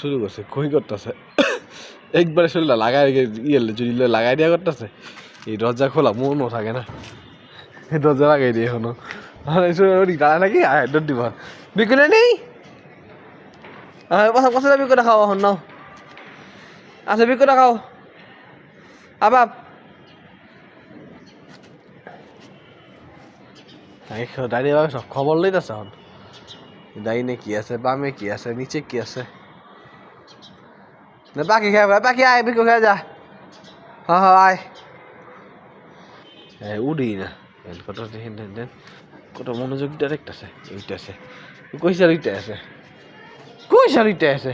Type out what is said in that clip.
শুরু করছে কই করতেছে একবারে শরীরটা লাগাই জুড়িলে লাগাই দিয়া করতেছে এই দরজা খোলা মনও থাকে না দরজা লাগাই দিয়ে এখনো দাঁড়ায় নাকি ডর দিব বিকুলে নেই পছন্দ বিকুটা খাও এখন নাও আচ্ছা বিকুটা খাও আবাব দাঁড়িয়ে সব খবর লইতেছে এখন ডাইনে কি আছে বামে কি আছে নিচে কি আছে পাখি খাই পাখি আয় বিকু খাই যা হ্যাঁ আয় উড়ি না কত কত মনোযোগ দেখতেছে ওইটা আছে কইসার ওইটা আছে কইসার ওইটা আছে